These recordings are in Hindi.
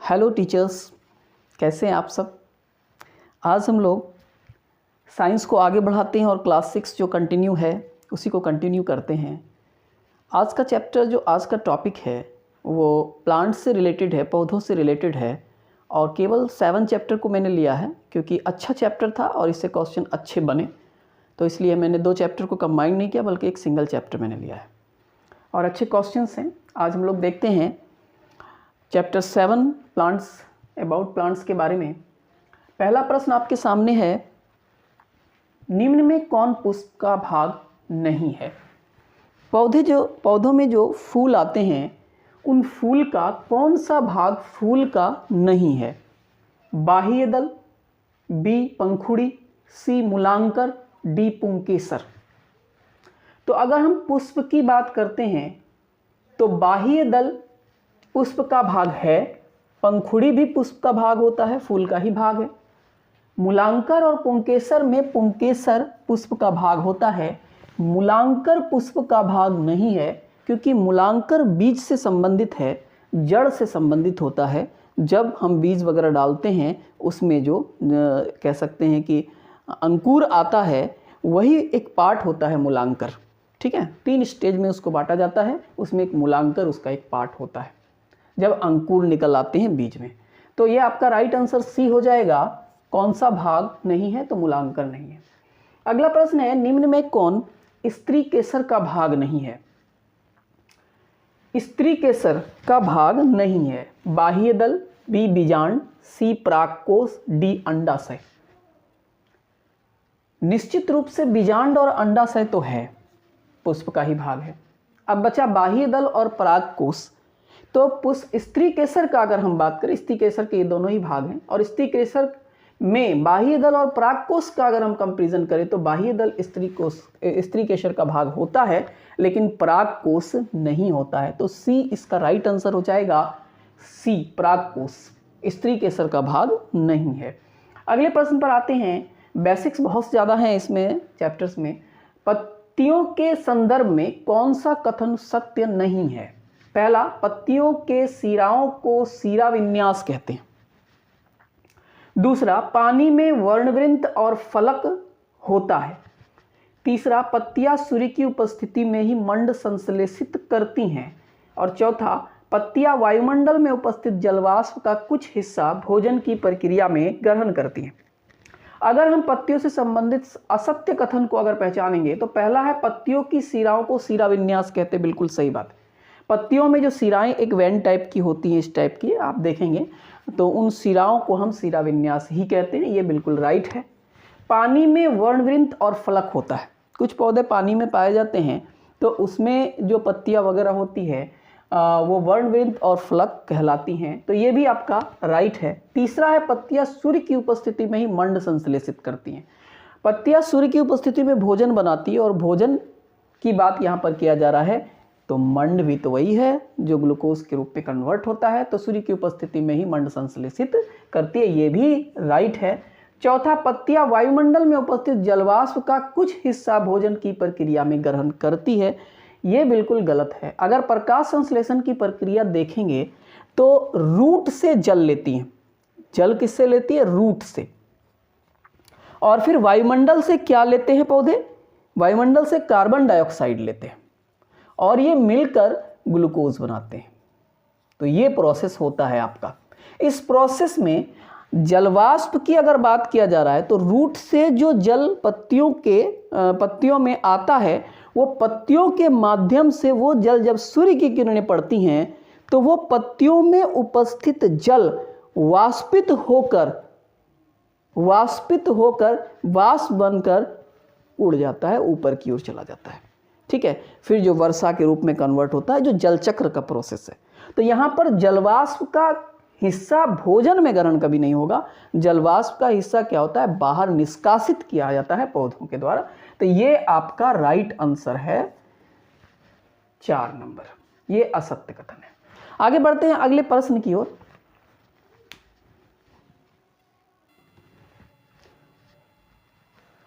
हेलो टीचर्स, कैसे हैं आप सब। आज हम लोग साइंस को आगे बढ़ाते हैं और क्लास 6 जो कंटिन्यू है उसी को कंटिन्यू करते हैं। आज का चैप्टर जो आज का टॉपिक है वो प्लांट्स से रिलेटेड है, पौधों से रिलेटेड है और केवल 7 चैप्टर को मैंने लिया है क्योंकि अच्छा चैप्टर था और इससे क्वेश्चन अच्छे बने, तो इसलिए मैंने 2 चैप्टर को कंबाइन नहीं किया बल्कि एक सिंगल चैप्टर मैंने लिया है और अच्छे क्वेश्चंस हैं। आज हम लोग देखते हैं चैप्टर 7 प्लांट्स, अबाउट प्लांट्स के बारे में। पहला प्रश्न आपके सामने है, निम्न में कौन पुष्प का भाग नहीं है। पौधों में जो फूल आते हैं उन फूल का कौन सा भाग फूल का नहीं है। बाह्य दल, बी पंखुड़ी, सी मूलांकर, डी पुंकेसर। तो अगर हम पुष्प की बात करते हैं तो बाह्य दल पुष्प का भाग है, पंखुड़ी भी पुष्प का भाग होता है, फूल का ही भाग है। मूलांकर और पुंकेसर में पुंकेसर पुष्प का भाग होता है, मूलांकर पुष्प का भाग नहीं है क्योंकि मूलांकर बीज से संबंधित है, जड़ से संबंधित होता है। जब हम बीज वगैरह डालते हैं उसमें जो कह सकते हैं कि अंकुर आता है वही एक पार्ट होता है मूलांकर। ठीक है, 3 स्टेज में उसको बांटा जाता है, उसमें एक मूलांकर उसका एक पार्ट होता है जब अंकुर निकल आते हैं बीज में। तो ये आपका राइट आंसर सी हो जाएगा। कौन सा भाग नहीं है तो मूलांकर नहीं है। अगला प्रश्न है, निम्न में कौन स्त्री केसर का भाग नहीं है। स्त्री केसर का भाग नहीं है। बाह्य दल, बी बीजांड, सी परागकोश, डी अंडाशय। निश्चित रूप से बीजांड और अंडाशय तो है, पुष्प का ही भाग है। अब बचा बाह्य दल और परागकोश। तो पुष्प स्त्री केसर का अगर हम बात करें, स्त्री केसर के ये दोनों ही भाग हैं और स्त्री केसर में बाह्य दल और परागकोश का अगर हम कंपैरिजन करें तो बाह्य दल स्त्री केसर का भाग होता है लेकिन परागकोश नहीं होता है। तो सी इसका राइट आंसर हो जाएगा, सी परागकोश स्त्री केसर का भाग नहीं है। अगले प्रश्न पर आते हैं। बेसिक्स बहुत ज़्यादा हैं इसमें चैप्टर्स में। पत्तियों के संदर्भ में कौन सा कथन सत्य नहीं है। पहला, पत्तियों के सिराओं को सिरा विन्यास कहते हैं। दूसरा, पानी में वर्णवृंत और फलक होता है। तीसरा, पत्तियां सूर्य की उपस्थिति में ही मंड संश्लेषित करती हैं। और चौथा, पत्तियां वायुमंडल में उपस्थित जलवाष्प का कुछ हिस्सा भोजन की प्रक्रिया में ग्रहण करती हैं। अगर हम पत्तियों से संबंधित असत्य कथन को अगर पहचानेंगे तो पहला है, पत्तियों की सिराओं को सिरा विन्यास कहते हैं। बिल्कुल सही बात है। पत्तियों में जो सिराएं एक वैन टाइप की होती हैं, इस टाइप की आप देखेंगे तो उन सिराओं को हम सिरा विन्यास ही कहते हैं, ये बिल्कुल राइट है। पानी में वर्णवृंत और फलक होता है। कुछ पौधे पानी में पाए जाते हैं तो उसमें जो पत्तियां वगैरह होती है वो वर्णवृंत और फलक कहलाती हैं, तो ये भी आपका राइट है। तीसरा है, पत्तियां सूर्य की उपस्थिति में ही मंड संश्लेषित करती हैं। पत्तियां सूर्य की उपस्थिति में भोजन बनाती है और भोजन की बात यहाँ पर किया जा रहा है, तो मंड भी तो वही है जो ग्लूकोज के रूप में कन्वर्ट होता है, तो सूर्य की उपस्थिति में ही मंड संश्लेषित करती है, ये भी राइट है। चौथा, पत्तियां वायुमंडल में उपस्थित जलवाष्प का कुछ हिस्सा भोजन की प्रक्रिया में ग्रहण करती है, ये बिल्कुल गलत है। अगर प्रकाश संश्लेषण की प्रक्रिया देखेंगे तो रूट से जल लेती हैं। जल किससे लेती है? रूट से। और फिर वायुमंडल से क्या लेते हैं पौधे? वायुमंडल से कार्बन डाइऑक्साइड लेते हैं और ये मिलकर ग्लूकोज बनाते हैं। तो ये प्रोसेस होता है आपका। इस प्रोसेस में जलवाष्प की अगर बात किया जा रहा है तो रूट से जो जल पत्तियों में आता है, वो पत्तियों के माध्यम से वो जल जब सूर्य की किरणें पड़ती हैं तो वो पत्तियों में उपस्थित जल वाष्पित होकर वाष्प बनकर उड़ जाता है, ऊपर की ओर चला जाता है। ठीक है, फिर जो वर्षा के रूप में कन्वर्ट होता है, जो जल चक्र का प्रोसेस है। तो यहाँ पर जलवाष्प का हिस्सा भोजन में ग्रहण कभी नहीं होगा। जलवाष्प का हिस्सा क्या होता है? बाहर निष्कासित किया जाता है पौधों के द्वारा। तो ये आपका राइट आंसर है 4 नंबर, ये असत्य कथन है। आगे बढ़ते हैं अगले प्रश्न की ओर।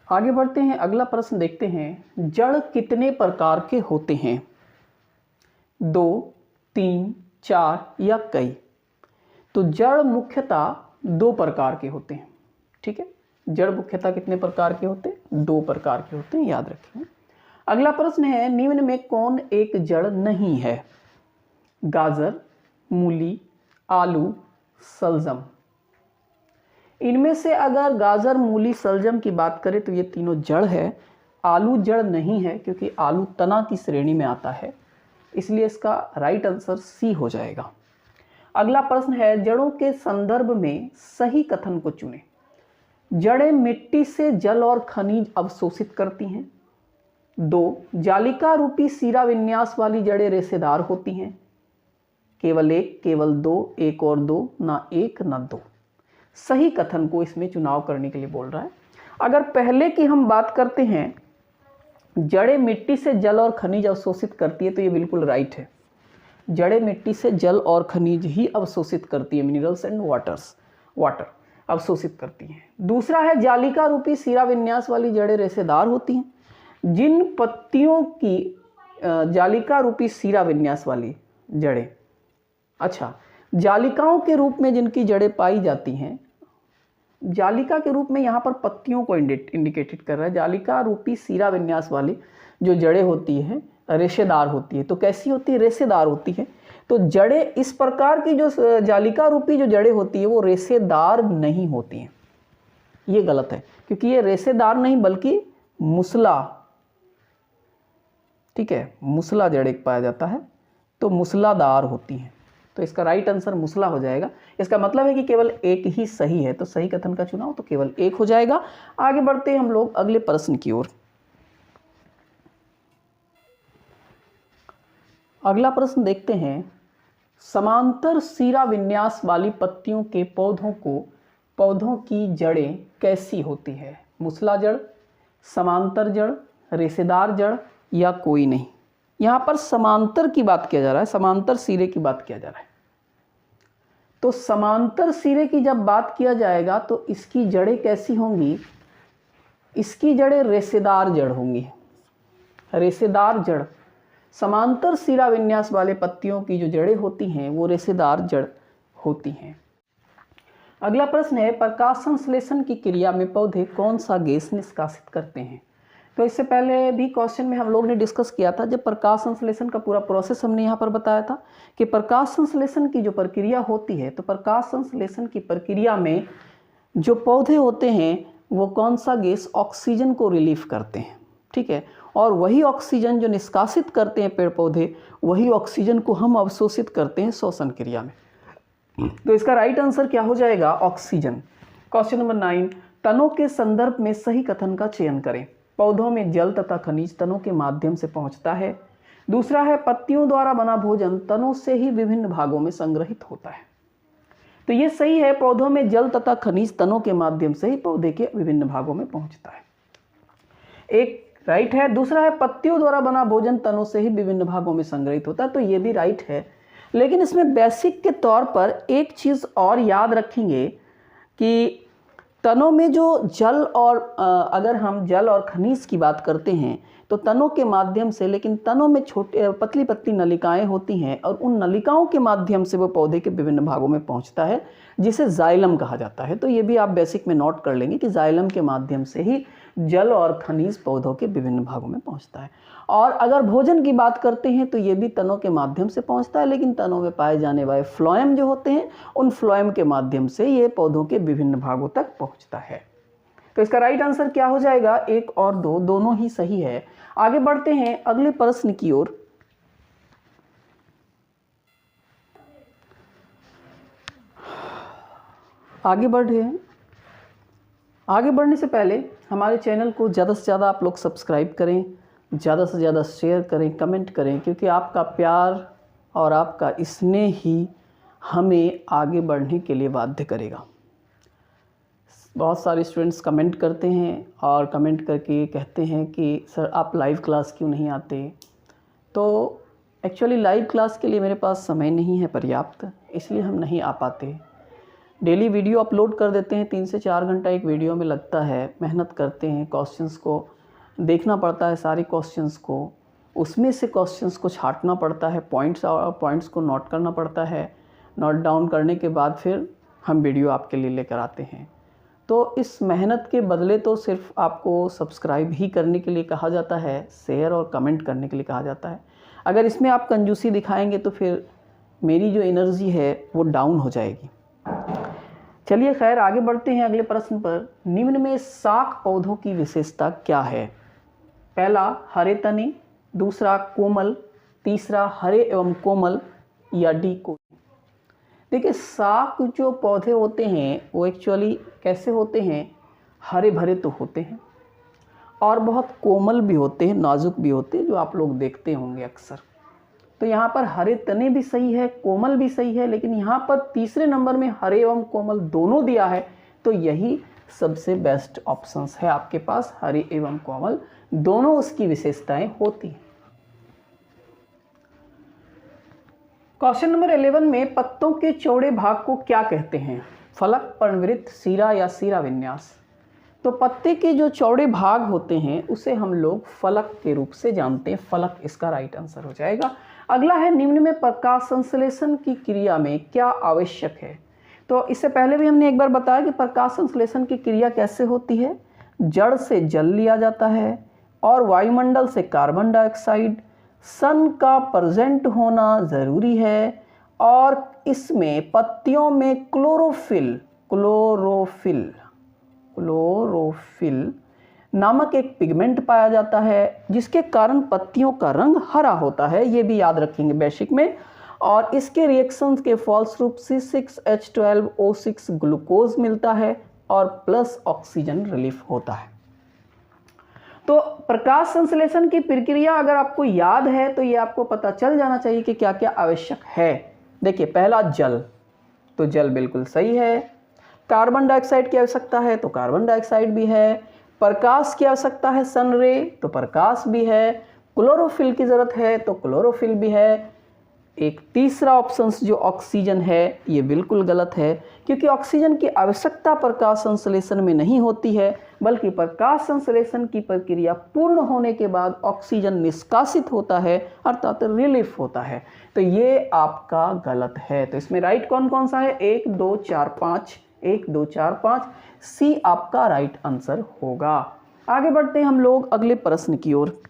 आगे बढ़ते हैं, अगला प्रश्न देखते हैं। जड़ कितने प्रकार के होते हैं? 2, 3, 4 या कई? तो जड़ मुख्यतः दो प्रकार के होते हैं। ठीक है, जड़ मुख्यतः कितने प्रकार के होते हैं? दो प्रकार के होते हैं, याद रखें। अगला प्रश्न है, निम्न में कौन एक जड़ नहीं है? गाजर, मूली, आलू, सलजम। इनमें से अगर गाजर, मूली, सलजम की बात करें तो ये तीनों जड़ है। आलू जड़ नहीं है क्योंकि आलू तना की श्रेणी में आता है, इसलिए इसका राइट आंसर सी हो जाएगा। अगला प्रश्न है, जड़ों के संदर्भ में सही कथन को चुनें। जड़ें मिट्टी से जल और खनिज अवशोषित करती हैं। 2, जालिका रूपी सीरा विन्यास वाली जड़ें रेशेदार होती हैं। केवल एक, केवल दो, एक और दो, ना एक ना दो। सही कथन को इसमें चुनाव करने के लिए बोल रहा है। अगर पहले की हम बात करते हैं, जड़ें मिट्टी से जल और खनिज अवशोषित करती है, तो ये बिल्कुल राइट है। जड़ें मिट्टी से जल और खनिज ही अवशोषित करती है, मिनरल्स एंड वाटर अवशोषित करती हैं। दूसरा है, जालिका रूपी सीरा विन्यास वाली जड़ें रेशेदार होती हैं। जिन पत्तियों की जालिका रूपी सीरा विन्यास वाली जड़ें, अच्छा, जालिकाओं के रूप में जिनकी जड़ें पाई जाती हैं, जालिका के रूप में यहाँ पर पत्तियों को इंडिकेटेड कर रहा है। जालिका रूपी सीरा विन्यास वाली जो जड़ें होती हैं रेशेदार होती है। तो कैसी होती है? रेशेदार होती है। तो जड़ें इस प्रकार की जो जालिका रूपी जो जड़ें होती है वो रेशेदार नहीं होती हैं। ये गलत है, क्योंकि ये रेशेदार नहीं बल्कि मुसला, ठीक है, मुसला जड़ें पाया जाता है, तो मुसलादार होती हैं। तो इसका राइट आंसर मुसला हो जाएगा। इसका मतलब है कि केवल एक ही सही है, तो सही कथन का चुनाव तो केवल एक हो जाएगा। आगे बढ़ते हैं हम लोग अगले प्रश्न की ओर। अगला प्रश्न देखते हैं, समांतर सीरा विन्यास वाली पत्तियों के पौधों की जड़ें कैसी होती है? मुसला जड़, समांतर जड़, रेशेदार जड़ या कोई नहीं? यहाँ पर समांतर की बात किया जा रहा है, समांतर सिरे की बात किया जा रहा है। तो समांतर सिरे की जब बात किया जाएगा तो इसकी जड़ें कैसी होंगी? इसकी जड़ें रेशेदार जड़ होंगी। रेशेदार जड़, समांतर सिरा विन्यास वाले पत्तियों की जो जड़ें होती हैं वो रेशेदार जड़ होती हैं। अगला प्रश्न है, प्रकाश संश्लेषण की क्रिया में पौधे कौन सा गैस निष्कासित करते हैं? तो इससे पहले भी क्वेश्चन में हम लोग ने डिस्कस किया था, जब प्रकाश संश्लेषण का पूरा प्रोसेस हमने यहाँ पर बताया था कि प्रकाश संश्लेषण की जो प्रक्रिया होती है, तो प्रकाश संश्लेषण की प्रक्रिया में जो पौधे होते हैं वो कौन सा गैस? ऑक्सीजन को रिलीफ करते हैं, ठीक है। और वही ऑक्सीजन जो निष्कासित करते हैं पेड़ पौधे, वही ऑक्सीजन को हम अवशोषित करते हैं श्वसन क्रिया में। तो इसका राइट आंसर क्या हो जाएगा? ऑक्सीजन। क्वेश्चन नंबर 9, तनों के संदर्भ में सही कथन का चयन करें। पौधों में जल तथा खनिज तनों के माध्यम से पहुंचता है। दूसरा है, पत्तियों द्वारा बना भोजन तनों से ही विभिन्न भागों में संग्रहित होता है। तो ये सही है, पौधों में जल तथा खनिज तनों के माध्यम से ही पौधे के विभिन्न भागों में पहुंचता है, एक राइट है। दूसरा है, पत्तियों द्वारा बना भोजन तनों से ही विभिन्न भागों में संग्रहित होता है, तो ये भी राइट है। लेकिन इसमें बेसिक के तौर पर एक चीज़ और याद रखेंगे कि तनों में जो जल और अगर हम जल और खनिज की बात करते हैं तो तनों के माध्यम से, लेकिन तनों में छोटे पतली पतली नलिकाएं होती हैं और उन नलिकाओं के माध्यम से वो पौधे के विभिन्न भागों में पहुंचता है, जिसे जाइलम कहा जाता है। तो ये भी आप बेसिक में नोट कर लेंगे कि जाइलम के माध्यम से ही जल और खनिज पौधों के विभिन्न भागों में पहुंचता है। और अगर भोजन की बात करते हैं तो ये भी तनों के माध्यम से पहुंचता है, लेकिन तनों में पाए जाने वाले फ्लोएम जो होते हैं उन फ्लोएम के माध्यम से ये पौधों के विभिन्न भागों तक पहुंचता है। तो इसका राइट आंसर क्या हो जाएगा? 1 और 2 दोनों ही सही है। आगे बढ़ते हैं अगले प्रश्न की ओर। आगे बढ़ने से पहले हमारे चैनल को ज़्यादा से ज़्यादा आप लोग सब्सक्राइब करें, ज़्यादा से ज़्यादा शेयर करें, कमेंट करें, क्योंकि आपका प्यार और आपका स्नेह ही हमें आगे बढ़ने के लिए बाध्य करेगा। बहुत सारे स्टूडेंट्स कमेंट करते हैं और कमेंट करके कहते हैं कि सर आप लाइव क्लास क्यों नहीं आते। तो एक्चुअली लाइव क्लास के लिए मेरे पास समय नहीं है पर्याप्त, इसलिए हम नहीं आ पाते। डेली वीडियो अपलोड कर देते हैं, 3 से 4 घंटा एक वीडियो में लगता है, मेहनत करते हैं, क्वेश्चंस को देखना पड़ता है, सारे क्वेश्चंस को, उसमें से क्वेश्चंस को छांटना पड़ता है, पॉइंट्स को नोट करना पड़ता है, नोट डाउन करने के बाद फिर हम वीडियो आपके लिए लेकर आते हैं। तो इस मेहनत के बदले तो सिर्फ आपको सब्सक्राइब ही करने के लिए कहा जाता है, शेयर और कमेंट करने के लिए कहा जाता है। अगर इसमें आप कंजूसी दिखाएंगे तो फिर मेरी जो एनर्जी है वो डाउन हो जाएगी। चलिए खैर आगे बढ़ते हैं अगले प्रश्न पर। निम्न में शाक पौधों की विशेषता क्या है? पहला हरे तने, दूसरा कोमल, तीसरा हरे एवं कोमल, या डी को। देखिए शाक जो पौधे होते हैं वो एक्चुअली कैसे होते हैं, हरे भरे तो होते हैं और बहुत कोमल भी होते हैं, नाजुक भी होते हैं, जो आप लोग देखते होंगे अक्सर। तो यहाँ पर हरे तने भी सही है, कोमल भी सही है, लेकिन यहाँ पर तीसरे नंबर में हरे एवं कोमल दोनों दिया है, तो यही सबसे बेस्ट ऑप्शंस है आपके पास। हरे एवं कोमल दोनों उसकी विशेषताएं होती हैं। क्वेश्चन नंबर 11 में पत्तों के चौड़े भाग को क्या कहते हैं? फलक, पर्णवृत्त, सिरा या सिरा विन्यास। तो पत्ते के जो चौड़े भाग होते हैं उसे हम लोग फलक के रूप से जानते हैं। फलक इसका राइट आंसर हो जाएगा। अगला है निम्न में प्रकाश संश्लेषण की क्रिया में क्या आवश्यक है? तो इससे पहले भी हमने एक बार बताया कि प्रकाश संश्लेषण की क्रिया कैसे होती है। जड़ से जल लिया जाता है और वायुमंडल से कार्बन डाइऑक्साइड, सन का प्रेजेंट होना ज़रूरी है और इसमें पत्तियों में क्लोरोफिल नामक एक पिगमेंट पाया जाता है, जिसके कारण पत्तियों का रंग हरा होता है। ये भी याद रखेंगे बेसिक में। और इसके रिएक्शंस के फलस्वरूप C6H12O6 ग्लूकोज मिलता है और प्लस ऑक्सीजन रिलीफ होता है। तो प्रकाश संश्लेषण की प्रक्रिया अगर आपको याद है तो ये आपको पता चल जाना चाहिए कि क्या क्या आवश्यक है। देखिए पहला जल, तो जल बिल्कुल सही है। कार्बन डाइऑक्साइड की आवश्यकता है तो कार्बन डाइऑक्साइड भी है। प्रकाश की आवश्यकता है सन रे, तो प्रकाश भी है। क्लोरोफिल की ज़रूरत है तो क्लोरोफिल भी है। एक तीसरा ऑप्शन जो ऑक्सीजन है ये बिल्कुल गलत है, क्योंकि ऑक्सीजन की आवश्यकता प्रकाश संश्लेषण में नहीं होती है, बल्कि प्रकाश संश्लेषण की प्रक्रिया पूर्ण होने के बाद ऑक्सीजन निष्कासित होता है, अर्थात रिलीफ होता है। तो ये आपका गलत है। तो इसमें राइट कौन कौन सा है? 1 2 4 5, 1 2 4 5, सी आपका राइट आंसर होगा। आगे बढ़ते हैं हम लोग अगले प्रश्न की ओर।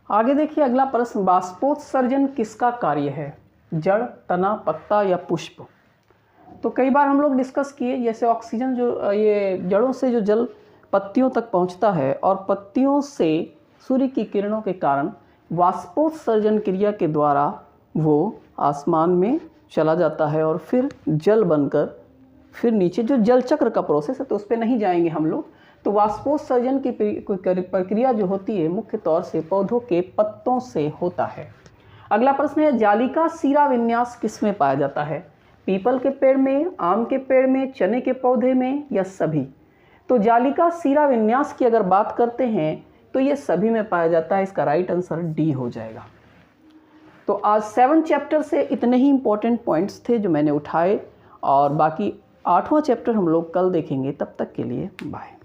आगे देखिए अगला प्रश्न, बाष्पोत्सर्जन किसका कार्य है? जड़, तना, पत्ता या पुष्प? तो कई बार हम लोग डिस्कस किए, जैसे ऑक्सीजन जो ये जड़ों से जो जल पत्तियों तक पहुंचता है और पत्तियों से सूर्य की किरणों के कारण बाष्पोत्सर्जन क्रिया के द्वारा वो आसमान में चला जाता है और फिर जल बनकर फिर नीचे जो जल चक्र का प्रोसेस है तो उस पर नहीं जाएंगे हम लोग। तो बाष्पोत्सर्जन की प्रक्रिया जो होती है मुख्य तौर से पौधों के पत्तों से होता है। अगला प्रश्न है, जालिका सिरा विन्यास किसमें पाया जाता है? पीपल के पेड़ में, आम के पेड़ में, चने के पौधे में या सभी? तो जालिका सिरा विन्यास की अगर बात करते हैं तो ये सभी में पाया जाता है। इसका राइट आंसर डी हो जाएगा। तो आज 7 चैप्टर से इतने ही इंपॉर्टेंट पॉइंट्स थे जो मैंने उठाए और बाकी 8वां चैप्टर हम लोग कल देखेंगे। तब तक के लिए बाय।